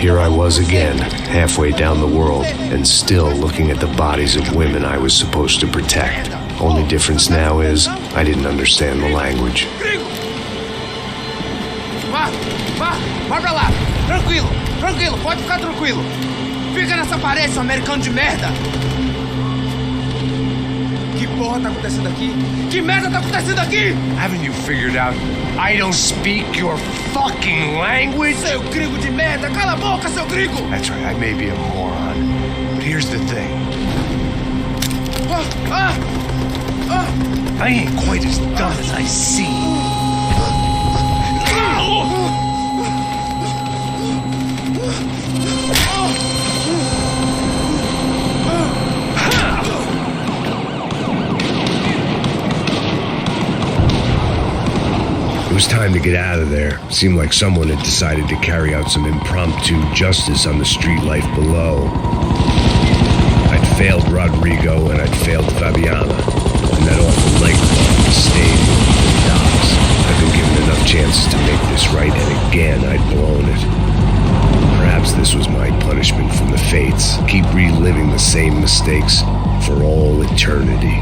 Here I was again, halfway down the world, and still looking at the bodies of women I was supposed to protect. Only difference now is, I didn't understand the language. Vai pra lá! Tranquilo, pode ficar tranquilo! Fica nessa parede, seu americano de merda! Que porra tá acontecendo aqui? Que merda tá acontecendo aqui? Haven't you figured out I don't speak your fucking language? Seu gringo de merda! Cala a boca, seu gringo! That's right, I may be a moron, but here's the thing. I ain't quite as dumb as I seem. It was time to get out of there. Seemed like someone had decided to carry out some impromptu justice on the street life below. I'd failed Rodrigo and I'd failed Fabiana, and that awful leg club stayed in the docks. I'd been given enough chances to make this right, and again I'd blown it. Perhaps this was my punishment from the fates. Keep reliving the same mistakes for all eternity.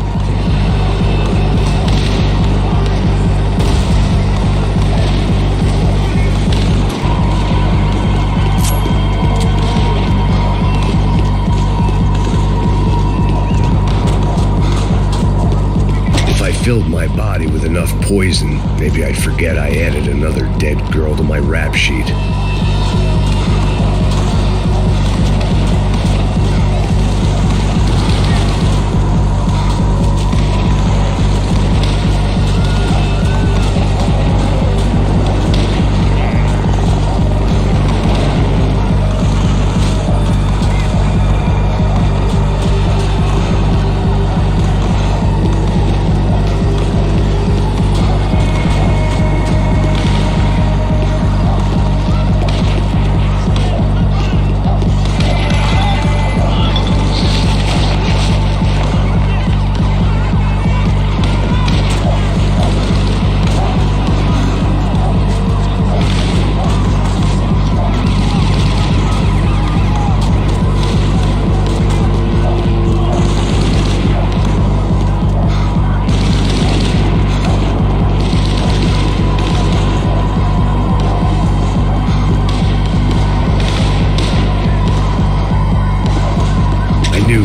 Filled my body with enough poison, maybe I'd forget I added another dead girl to my rap sheet.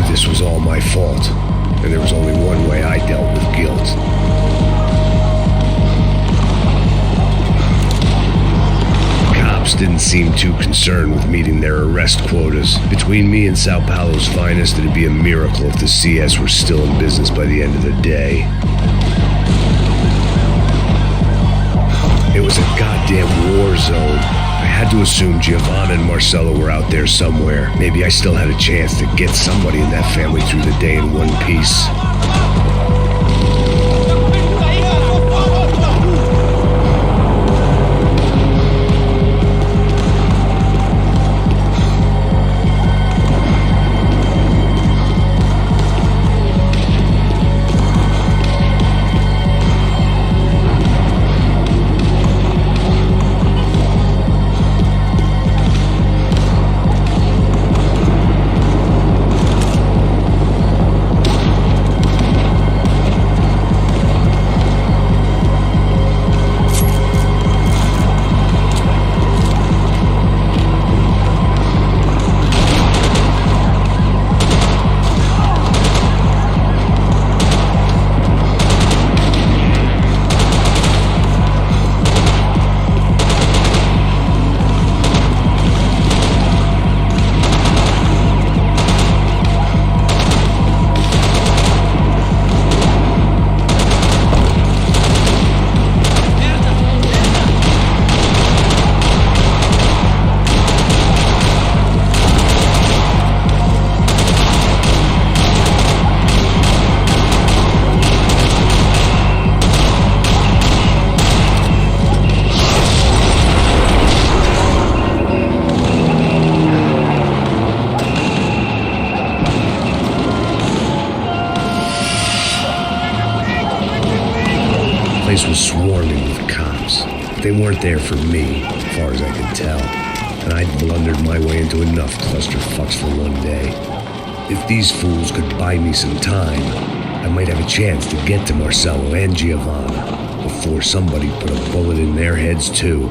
This was all my fault, and there was only one way I dealt with guilt. Cops didn't seem too concerned with meeting their arrest quotas. Between me and Sao Paulo's finest, it'd be a miracle if the CS were still in business by the end of the day. It was a goddamn war zone. I had to assume Giovanna and Marcella were out there somewhere. Maybe I still had a chance to get somebody in that family through the day in one piece. place was swarming with cops. They weren't there for me, as far as I could tell. and I'd blundered my way into enough clusterfucks for one day. If these fools could buy me some time, I might have a chance to get to Marcello and Giovanna before somebody put a bullet in their heads too.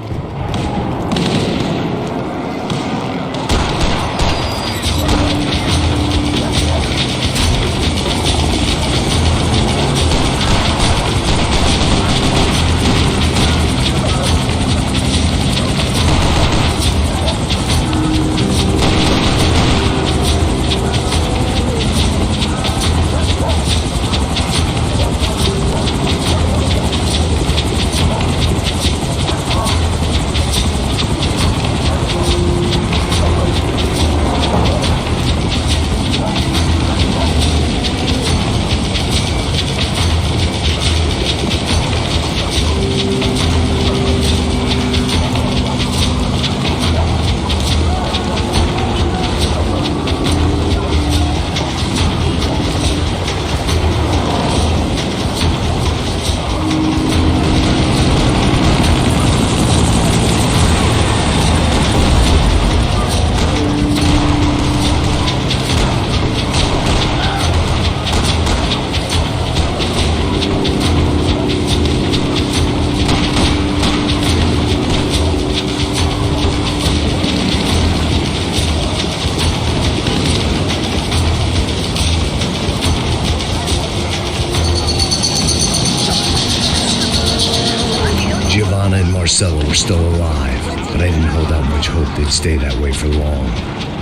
Giovanna and Marcello were still alive, but I didn't hold out much hope they'd stay that way for long.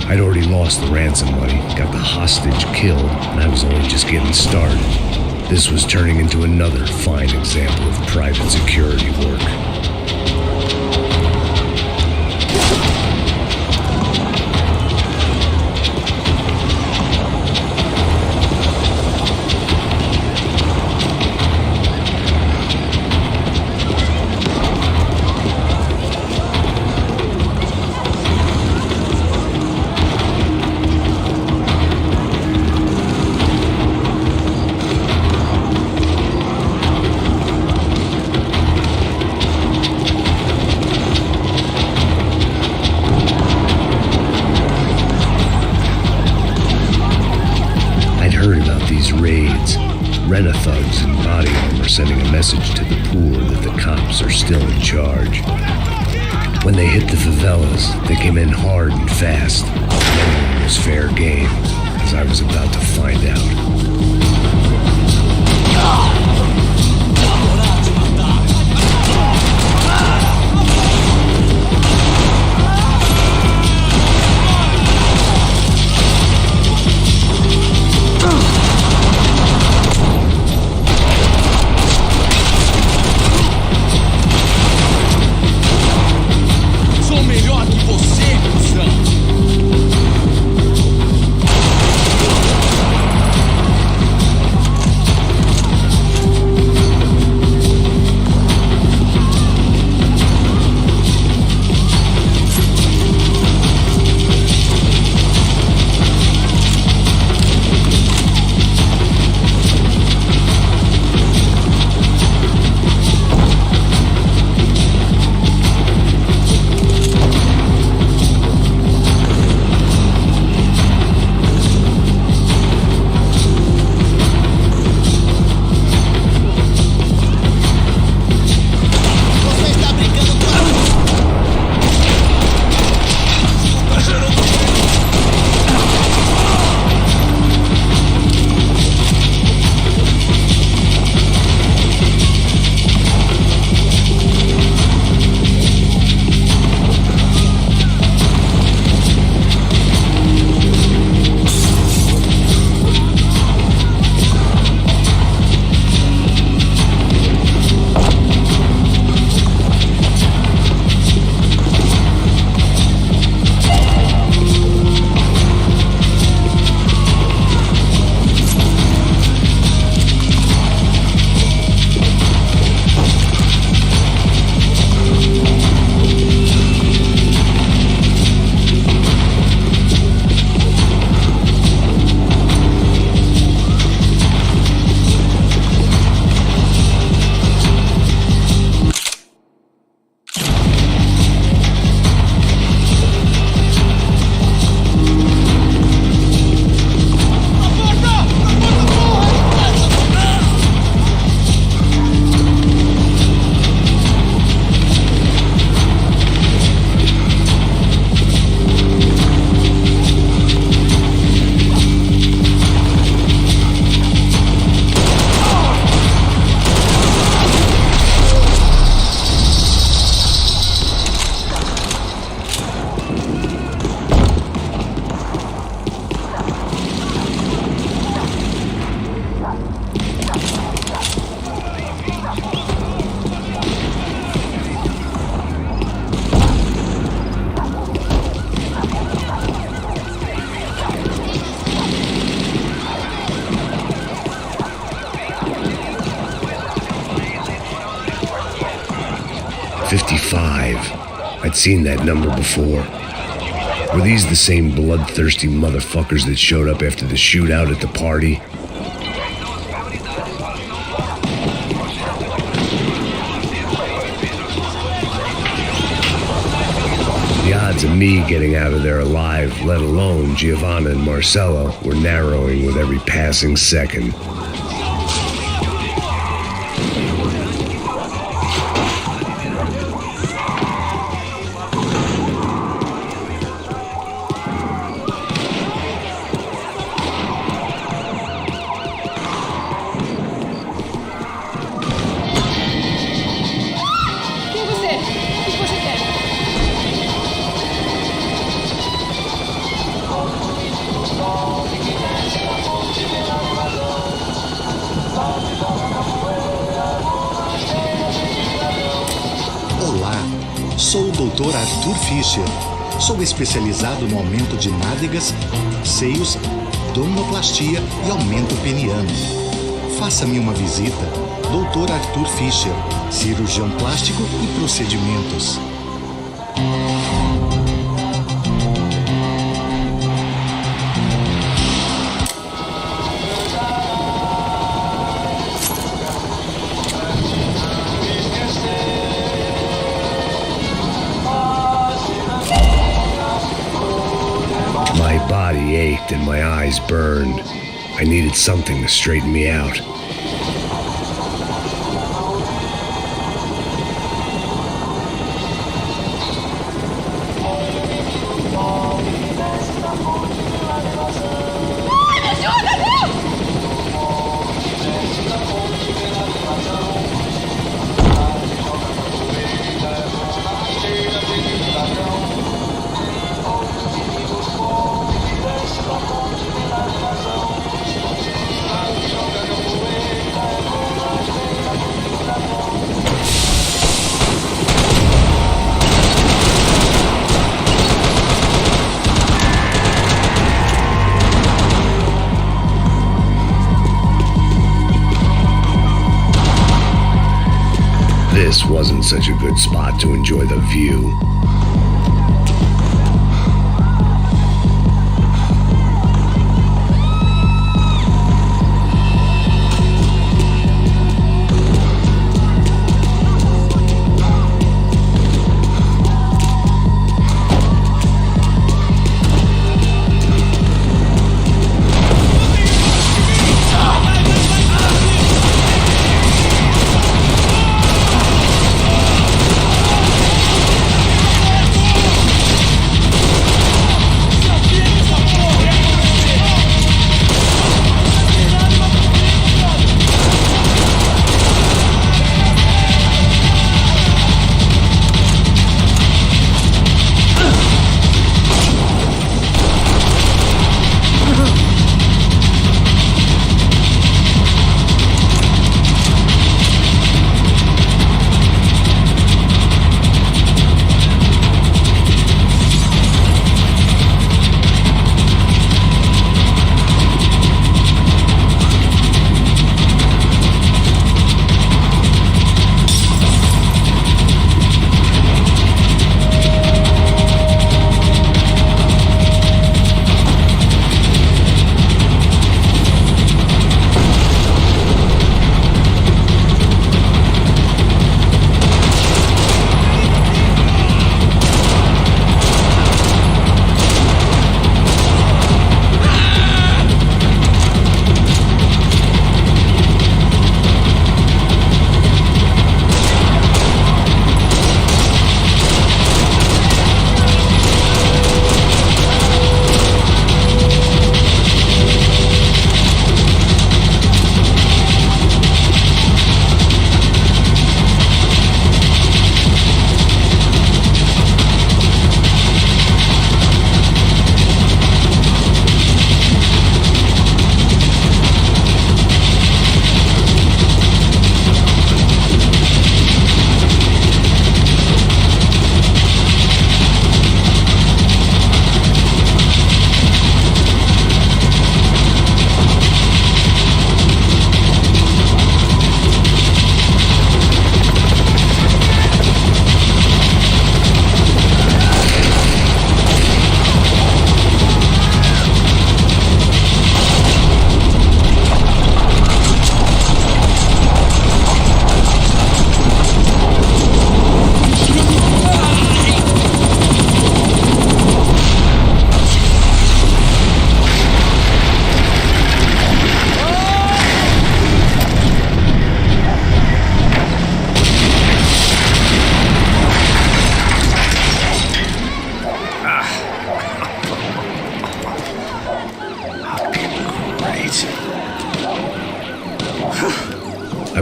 I'd already lost the ransom money, got the hostage killed, and I was only just getting started. This was turning into another fine example of private security work. Raids, Rena-thugs in body armor sending a message to the poor that the cops are still in charge. When they hit the favelas, they came in hard and fast. No one was fair game, as I was about to find out. 5. I'd seen that number before. Were these the same bloodthirsty motherfuckers that showed up after the shootout at the party? The odds of me getting out of there alive, let alone Giovanna and Marcello, were narrowing with every passing second. Sou o Dr. Arthur Fischer. Sou especializado no aumento de nádegas, seios, abdominoplastia e aumento peniano. Faça-me uma visita. Dr. Arthur Fischer, cirurgião plástico e procedimentos. My body ached and my eyes burned. I needed something to straighten me out. This wasn't such a good spot to enjoy the view.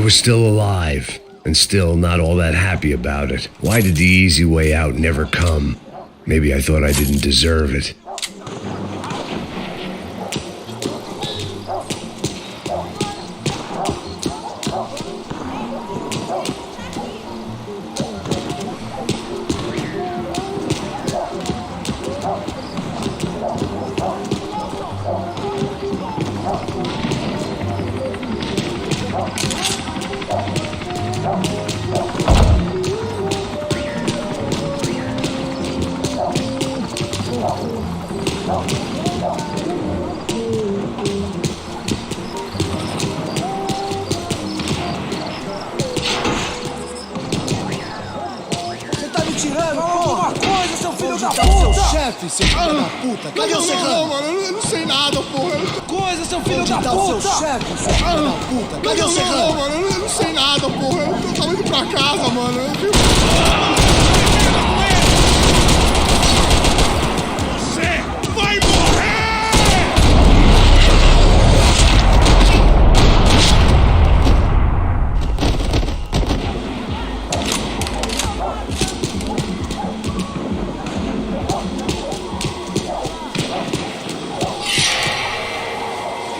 was still alive, and still not all that happy about it. Why did the easy way out never come? Maybe I thought I didn't deserve it. Chefe, seu filho da puta! Cadê o Serrano? Não, mano, eu não sei nada, porra. Coisa, seu filho da puta! Onde tá o seu chefe, seu filho da puta? Cadê o Serrano? Não, mano, eu não sei nada, porra. Eu tava indo pra casa, mano. Você vai morrer!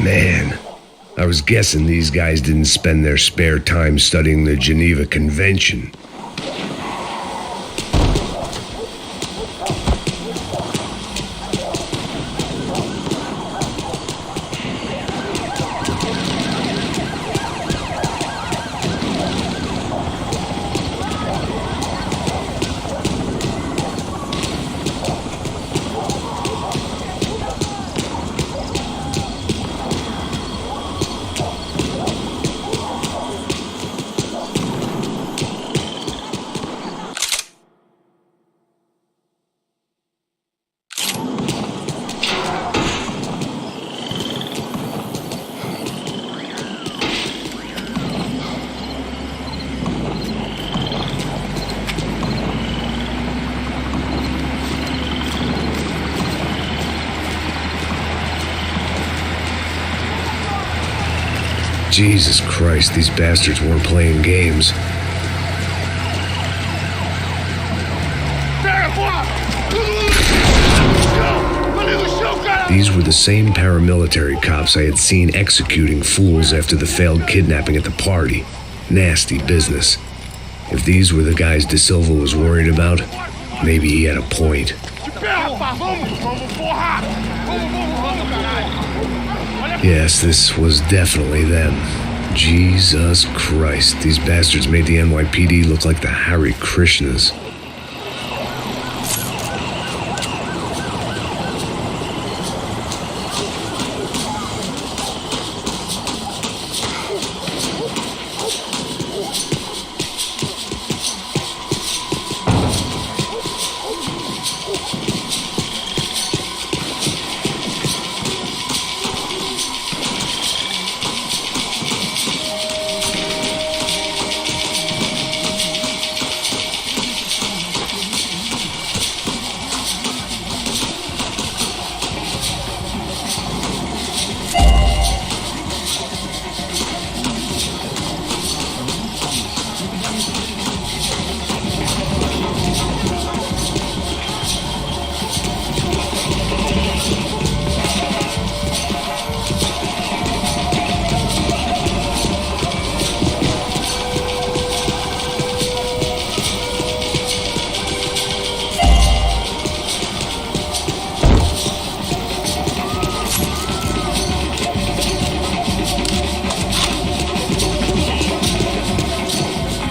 Man, I was guessing these guys didn't spend their spare time studying the Geneva Convention. Jesus Christ, these bastards weren't playing games. These were the same paramilitary cops I had seen executing fools after the failed kidnapping at the party. Nasty business. If these were the guys De Silva was worried about, maybe he had a point. Yes, this was definitely them. Jesus Christ, these bastards made the NYPD look like the Hare Krishnas.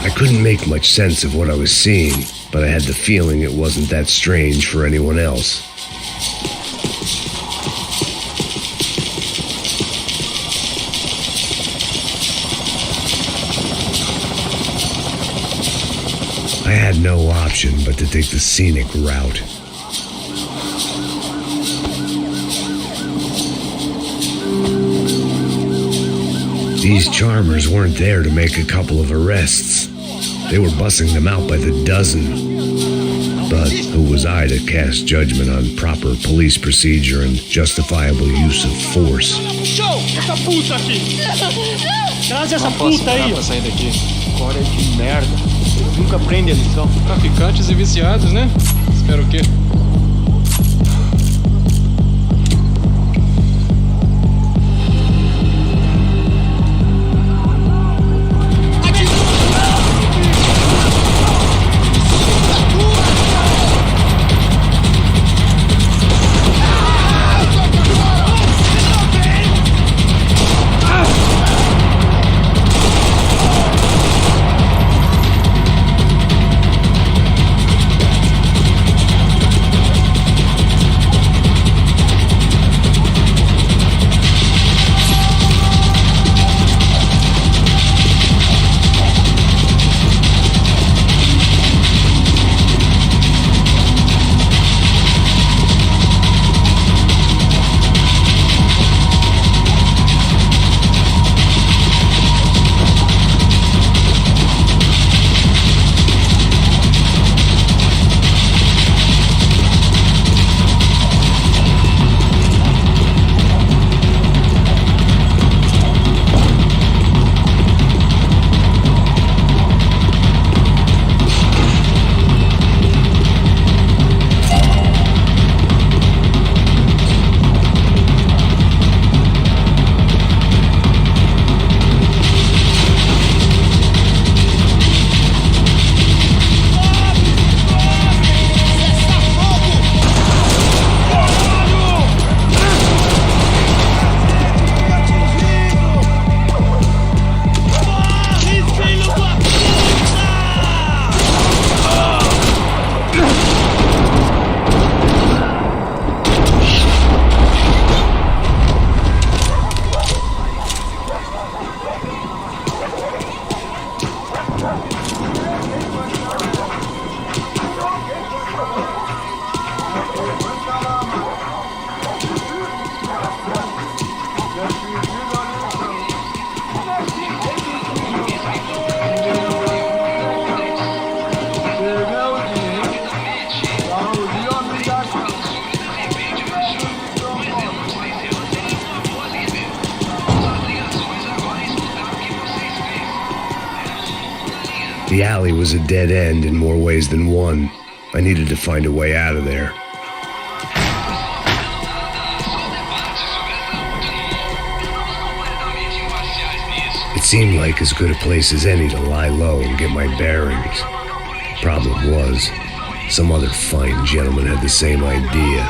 I couldn't make much sense of what I was seeing, but I had the feeling it wasn't that strange for anyone else. I had no option but to take the scenic route. These charmers weren't there to make a couple of arrests. They were bussing them out by the dozen. But who was I to cast judgment on proper police procedure and justifiable use of force? Show essa puta aqui! Traz essa Não posso puta aí, parar ó. pra sair daqui. Agora é de merda. Eles nunca aprendem a lição. Traficantes e viciados, né? Espero o quê? The alley was a dead end in more ways than one. I needed to find a way out of there. It seemed like as good a place as any to lie low and get my bearings. Problem was, some other fine gentleman had the same idea.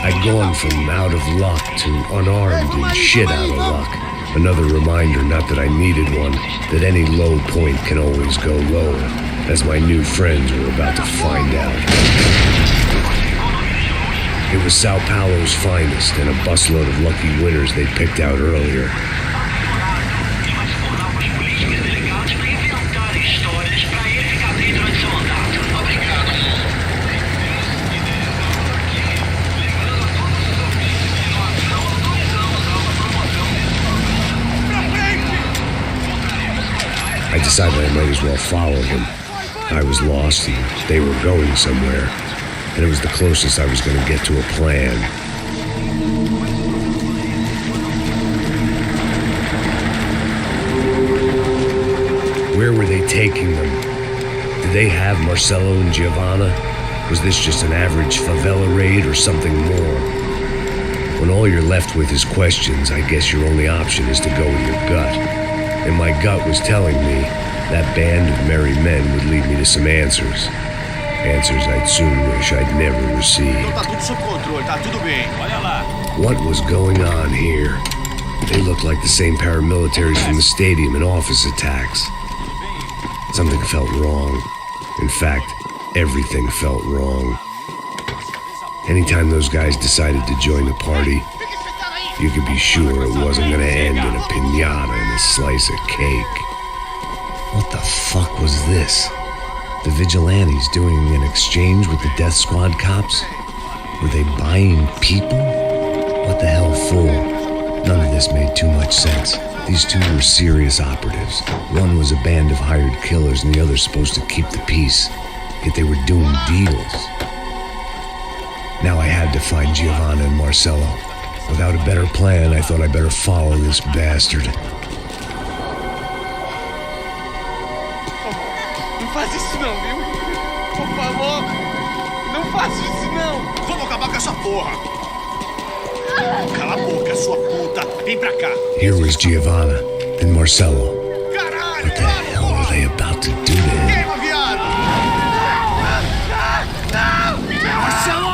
I'd gone from out of luck to unarmed and shit out of luck. Another reminder, not that I needed one, that any low point can always go lower, as my new friends were about to find out. It was Sao Paulo's finest and a busload of lucky winners they'd picked out earlier. I decided I might as well follow them. I was lost and they were going somewhere, and it was the closest I was going to get to a plan. Where were they taking them? Did they have Marcelo and Giovanna? Was this just an average favela raid or something more? When all you're left with is questions, I guess your only option is to go with your gut. And my gut was telling me that band of merry men would lead me to some answers. Answers I'd soon wish I'd never received. Tá tudo sob controle, tá tudo bem. Olha lá. What was going on here? They looked like the same paramilitaries from the stadium in office attacks. Something felt wrong. In fact, everything felt wrong. Anytime those guys decided to join the party, you could be sure it wasn't going to end in a piñata and a slice of cake. What the fuck was this? The vigilantes doing an exchange with the death squad cops? Were they buying people? What the hell for? None of this made too much sense. These two were serious operatives. One was a band of hired killers and the other supposed to keep the peace. Yet they were doing deals. Now I had to find Giovanna and Marcello. Without a better plan, I thought I'd better follow this bastard. Não faz isso não, viu? Por favor, não faça isso não. Vamos acabar com essa porra. Cala a boca, sua puta. Vem pra cá. Here was Giovanna and Marcello. Caralho. What the hell were they about to do to him? Queima, viado. Marcelo!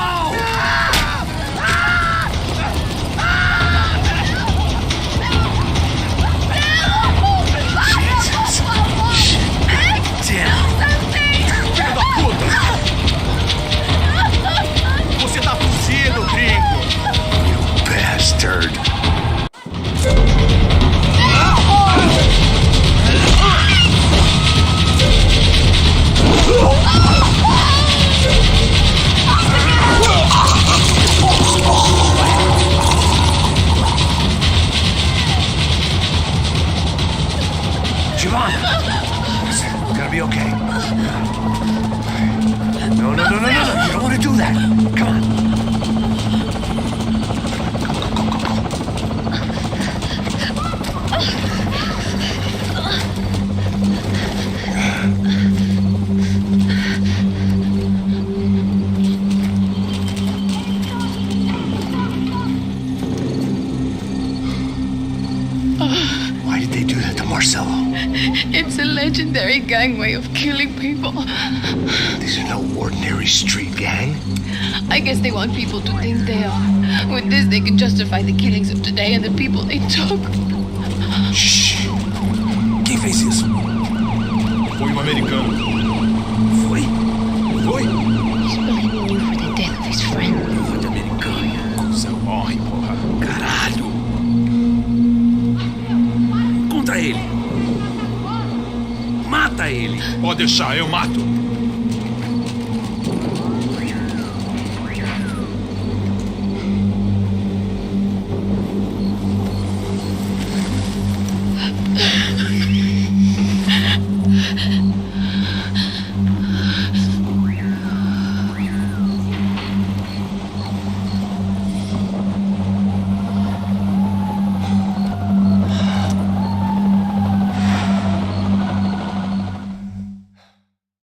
Filho da puta. Você tá fugido, gringo. You bastard. Giovanna! It's gonna be okay. No. You don't want to do that. Come on. Why did they do that to Marcello? It's a legendary gang way of killing people. These are no ordinary street gang. I guess they want people to think they are. With this, they can justify the killings of today and the people they took. Shh. Quem fez isso? Foi um americano. Foi? He's blaming you for the death of his friend. Foi de americano. Você morre, porra. Caralho. Contra ele. Mata ele. Pode deixar, eu mato.